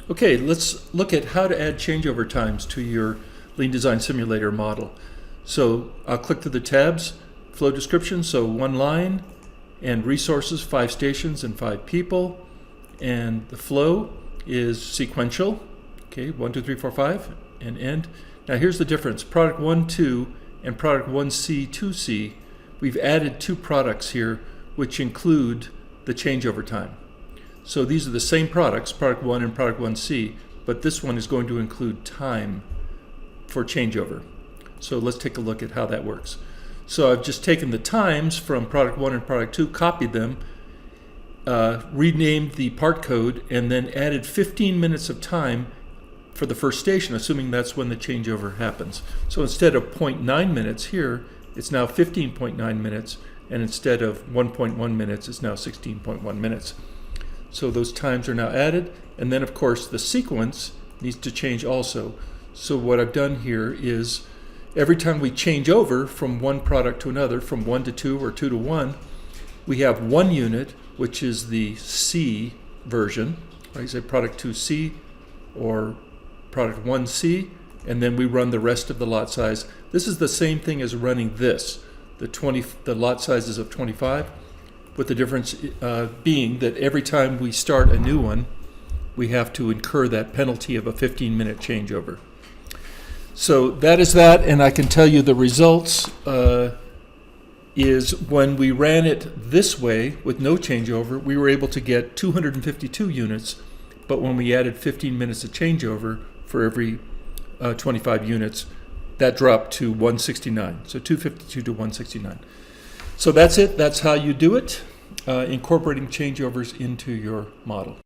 Okay, let's look at how to add changeover times to your Lean Design Simulator model. So I'll click through the tabs, flow description, so one line, and resources, 5 stations and 5 people, and the flow is sequential, okay, 1, 2, 3, 4, 5, and end. Now here's the difference, product 1, 2, and product 1C, 2C, we've added 2 products here which include the changeover time. So these are the same products, product 1 and product 1C, but this one is going to include time for changeover. So let's take a look at how that works. So I've just taken the times from product 1 and product 2, copied them, renamed the part code, and then added 15 minutes of time for the first station, assuming that's when the changeover happens. So instead of 0.9 minutes here, it's now 15.9 minutes, and instead of 1.1 minutes, it's now 16.1 minutes. So those times are now added, and then of course the sequence needs to change also. So what I've done here is every time we change over from one product to another, from 1 to 2 or 2 to 1, we have 1 unit, which is the C version, right? Say product 2C or product 1C, and then we run the rest of the lot size. This is the same thing as running this, the lot sizes of 25, with the difference being that every time we start a new one, we have to incur that penalty of a 15-minute changeover. So that is that, and I can tell you the results is when we ran it this way with no changeover, we were able to get 252 units, but when we added 15 minutes of changeover for every 25 units, that dropped to 169. So 252 to 169. So that's it. That's how you do it, incorporating changeovers into your model.